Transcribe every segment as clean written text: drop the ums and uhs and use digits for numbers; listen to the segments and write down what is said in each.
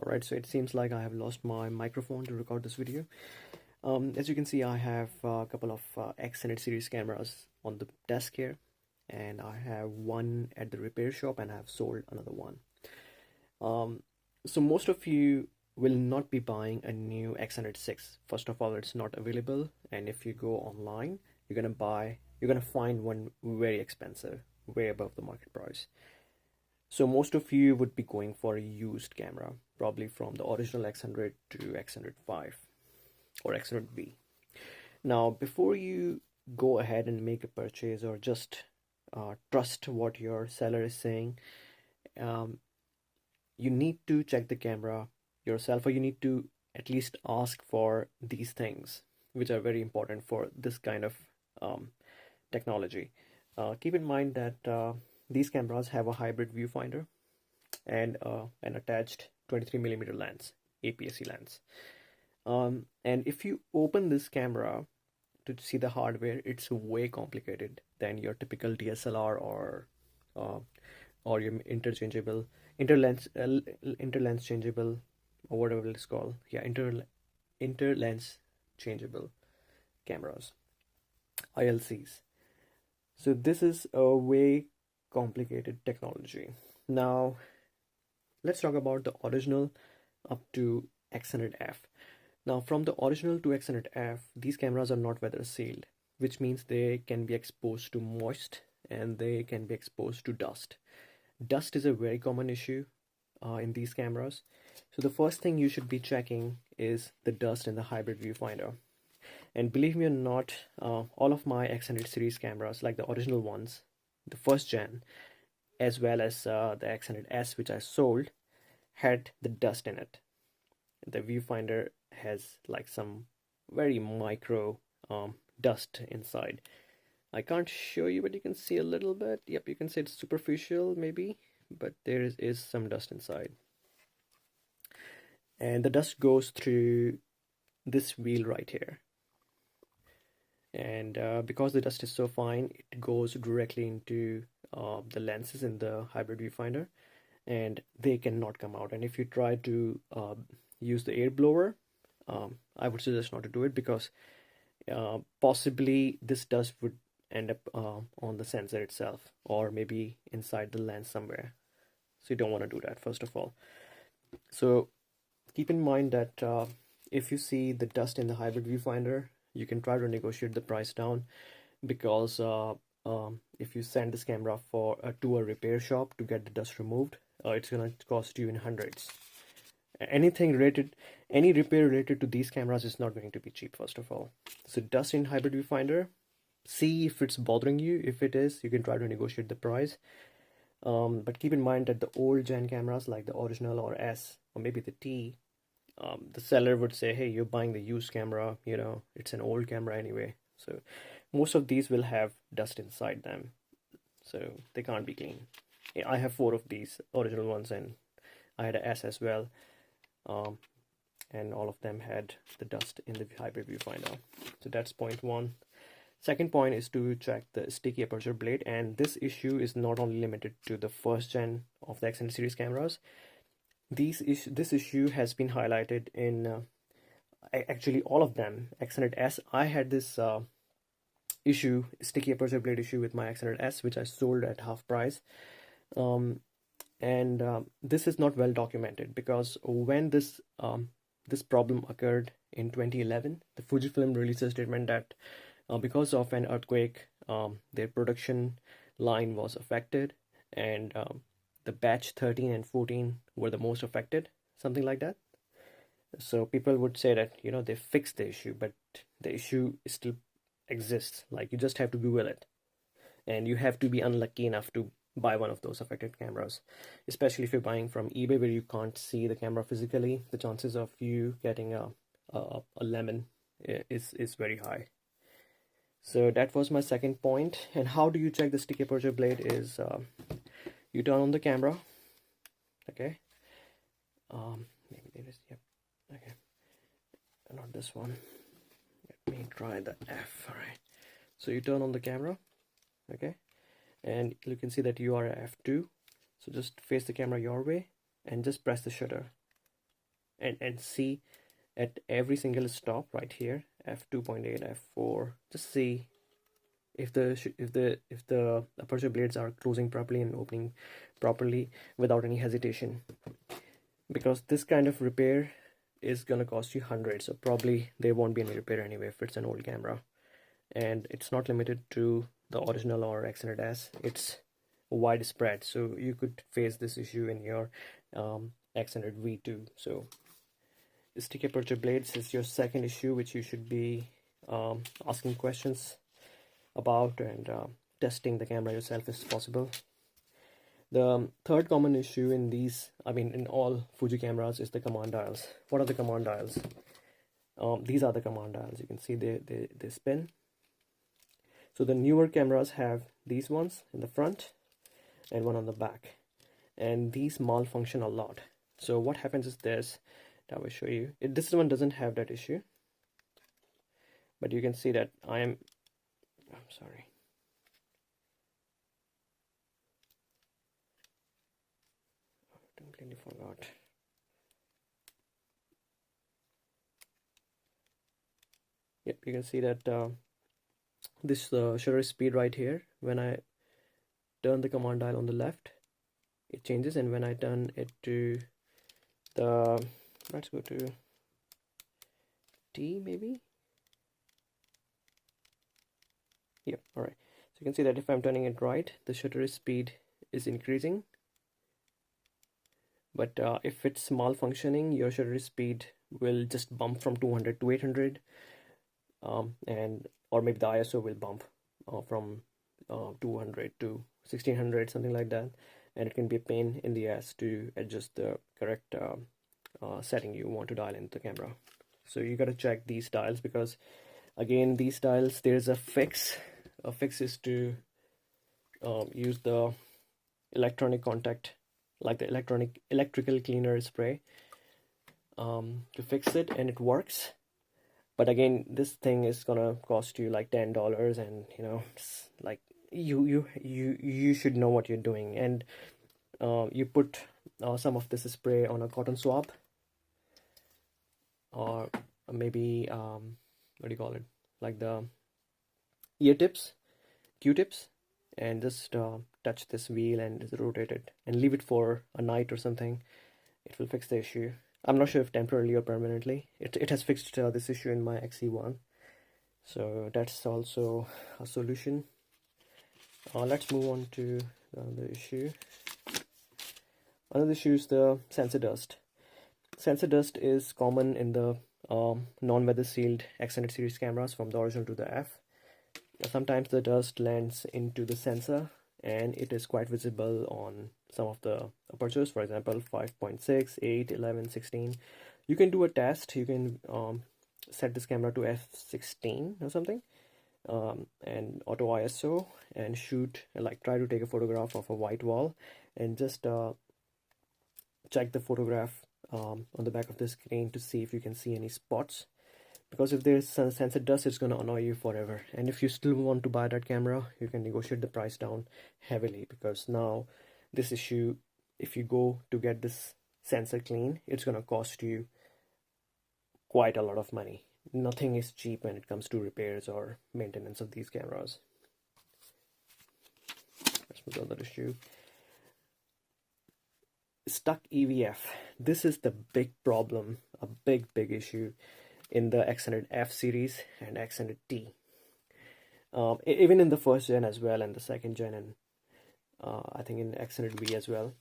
Alright, so it seems like I have lost my microphone to record this video. As you can see, I have a couple of X100 series cameras on the desk here, and I have one at the repair shop and I have sold another one. So most of you will not be buying a new X106. First of all, it's not available, and if you go online, you're gonna find one very expensive, way above the market price. So most of you would be going for a used camera, probably from the original X100 to X105 or X100V. Now, before you go ahead and make a purchase or just trust what your seller is saying, um, you need to check the camera yourself, or you need to at least ask for these things, which are very important for this kind of um, technology. Keep in mind that these cameras have a hybrid viewfinder and an attached 23mm lens, APS-C lens. And if you open this camera to see the hardware, it's way complicated than your typical DSLR uh, or your interlens changeable, or whatever it's called. Yeah, interlens changeable cameras, ILCs. So this is a way complicated technology. Now, let's talk about the original up to X100F. Now, from the original to X100F, these cameras are not weather sealed, which means they can be exposed to moist and they can be exposed to dust. Dust is a very common issue in these cameras. So the first thing you should be checking is the dust in the hybrid viewfinder. And believe me or not, all of my X100 series cameras, like the original ones, the first gen, as well as the X100S, which I sold, had the dust in it. The viewfinder has like some very micro dust inside. I can't show you, but you can see a little bit. Yep, you can see it's superficial maybe, but there is some dust inside. And the dust goes through this wheel right here. And because the dust is so fine, it goes directly into the lenses in the hybrid viewfinder, and they cannot come out. And if you try to use the air blower, I would suggest not to do it, because possibly this dust would end up on the sensor itself, or maybe inside the lens somewhere. So you don't want to do that, first of all. So keep in mind that if you see the dust in the hybrid viewfinder, you can try to negotiate the price down, because if you send this camera to a repair shop to get the dust removed, it's gonna cost you in hundreds. Any repair related to these cameras is not going to be cheap, first of all. So dust in hybrid viewfinder, see if it's bothering you. If it is, you can try to negotiate the price. But keep in mind that the old gen cameras, like the original or S or maybe the T, the seller would say, hey, you're buying the used camera, it's an old camera anyway. So most of these will have dust inside them, so they can't be clean. I have 4 of these original ones, and I had an S as well, and all of them had the dust in the hybrid viewfinder. So that's point 1. Second point is to check the sticky aperture blade, and this issue is not only limited to the first gen of the X100 series cameras. This issue has been highlighted in actually all of them. X100S, I had this issue, sticky aperture blade issue, with my X100S, which I sold at half price. This is not well documented, because when this problem occurred in 2011, the Fujifilm released a statement that because of an earthquake, their production line was affected, and the batch 13 and 14 were the most affected, something like that. So people would say that, they fixed the issue, but the issue still exists. Like, you just have to Google it, and you have to be unlucky enough to buy one of those affected cameras, especially if you're buying from eBay, where you can't see the camera physically. The chances of you getting a lemon is very high. So that was my second point. And how do you check the sticky aperture blade is you turn on the camera. Okay, maybe there is, yep, okay, not this one. Let me try the F. All right, so you turn on the camera, okay, and you can see that you are at F2. So just face the camera your way and just press the shutter. and see at every single stop right here, f2.8, f4, just see if the aperture blades are closing properly and opening properly without any hesitation, because this kind of repair is gonna cost you hundreds, so probably there won't be any repair anyway if it's an old camera. And it's not limited to the original or X100S, it's widespread, so you could face this issue in your X100V too. So sticky aperture blades is your second issue which you should be asking questions about, and testing the camera yourself if possible. The third common issue in these, in all Fuji cameras, is the command dials. What are the command dials? These are the command dials. You can see they spin. So the newer cameras have these ones in the front and one on the back, and these malfunction a lot. So what happens is this, I will show you. This one doesn't have that issue, but you can see that I'm sorry. I completely forgot. Yep, you can see that this shutter speed right here, when I turn the command dial on the left, it changes, and when I turn it to the, let's go to T maybe. Yep, alright. So you can see that if I'm turning it right, the shutter speed is increasing. But if it's malfunctioning, your shutter speed will just bump from 200 to 800, or maybe the ISO will bump from 200 to 1600, something like that, and it can be a pain in the ass to adjust the correct setting you want to dial into the camera. So you got to check these dials, because again, these dials, there's a fix. A fix is to use the electronic contact, like the electrical cleaner spray, to fix it, and it works. But again, this thing is gonna cost you like $10, and it's like you should know what you're doing. And you put some of this spray on a cotton swab, or maybe what do you call it, like the ear tips, Q-tips, and just touch this wheel and just rotate it and leave it for a night or something. It will fix the issue. I'm not sure if temporarily or permanently. It has fixed this issue in my XE1, so that's also a solution. Let's move on to the issue. Another issue is the sensor dust. Sensor dust is common in the non-weather sealed X100 series cameras from the original to the F. Sometimes the dust lands into the sensor, and it is quite visible on some of the apertures, for example 5.6, 8, 11, 16. You can do a test. You can set this camera to f16 or something, and auto ISO, and shoot, like try to take a photograph of a white wall, and just check the photograph on the back of the screen to see if you can see any spots. Because if there's sensor dust, it's going to annoy you forever. And if you still want to buy that camera, you can negotiate the price down heavily, because now this issue, if you go to get this sensor clean, it's going to cost you quite a lot of money. Nothing is cheap when it comes to repairs or maintenance of these cameras. Let's move to another issue. Stuck EVF. This is the big problem, a big issue in the X100F series and X100T. Even in the first gen as well, and the second gen, and I think in X100V as well.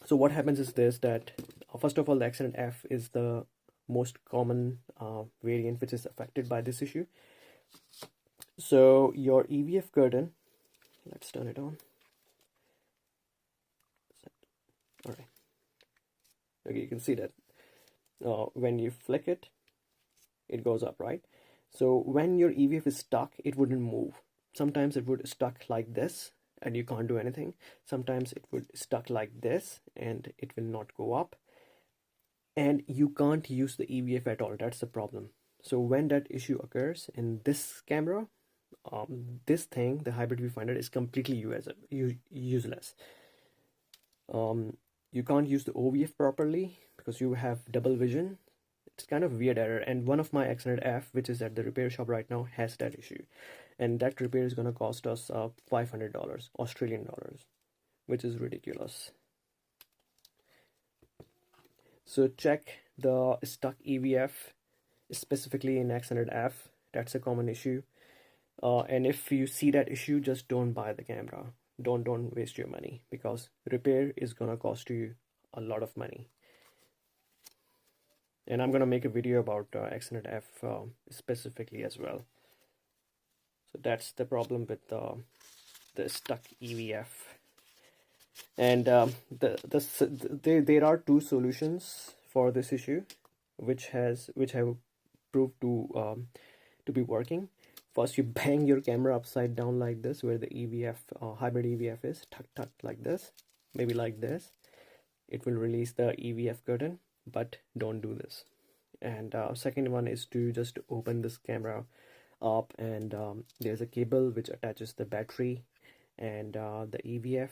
So what happens is this, that first of all, the X100F is the most common variant which is affected by this issue. So your EVF curtain, let's turn it on. Alright. Okay, you can see that when you flick it, it goes up, right? So when your EVF is stuck, it wouldn't move. Sometimes it would stuck like this and you can't do anything. Sometimes it would stuck like this and it will not go up, and you can't use the EVF at all. That's the problem. So when that issue occurs in this camera, this thing, the hybrid viewfinder, is completely useless. you can't use the OVF properly because you have double vision. It's kind of weird error, and one of my X100F, which is at the repair shop right now, has that issue, and that repair is gonna cost us $500 Australian dollars, which is ridiculous. So check the stuck EVF, specifically in X100F. That's a common issue. And if you see that issue, just don't buy the camera. Don't waste your money, because repair is gonna cost you a lot of money. And I'm gonna make a video about X100F specifically as well. So that's the problem with the stuck EVF. And there are two solutions for this issue, which have proved to be working. First, you bang your camera upside down like this, where the EVF hybrid EVF is, tuck like this, maybe like this. It will release the EVF curtain, but don't do this. And second one is to just open this camera up, and there's a cable which attaches the battery and the EVF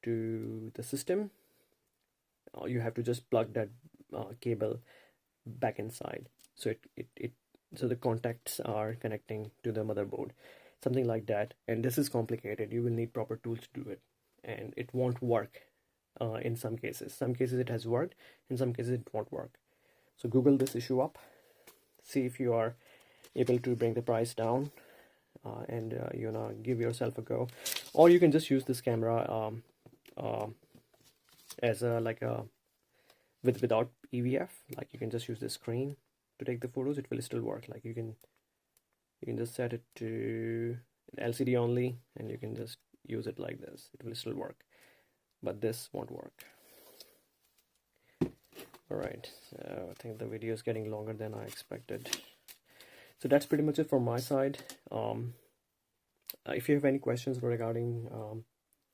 to the system. You have to just plug that cable back inside, so so the contacts are connecting to the motherboard, something like that. And this is complicated. You will need proper tools to do it, and it won't work in some cases. Some cases it has worked, in some cases it won't work. So Google this issue up, see if you are able to bring the price down, and you know, give yourself a go. Or you can just use this camera as a without EVF. Like, you can just use the screen to take the photos. It will still work. Like, you can just set it to LCD only, and you can just use it like this. It will still work, but this won't work. Alright, so I think the video is getting longer than I expected. So that's pretty much it from my side. If you have any questions regarding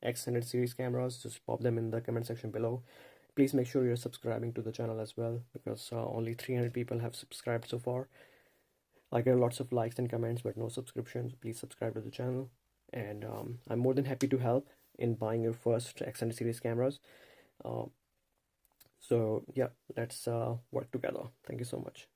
X100 series cameras, just pop them in the comment section below. Please make sure you're subscribing to the channel as well, because only 300 people have subscribed so far. I get lots of likes and comments, but no subscriptions. Please subscribe to the channel, and I'm more than happy to help in buying your first X100 series cameras. So yeah, let's work together. Thank you so much.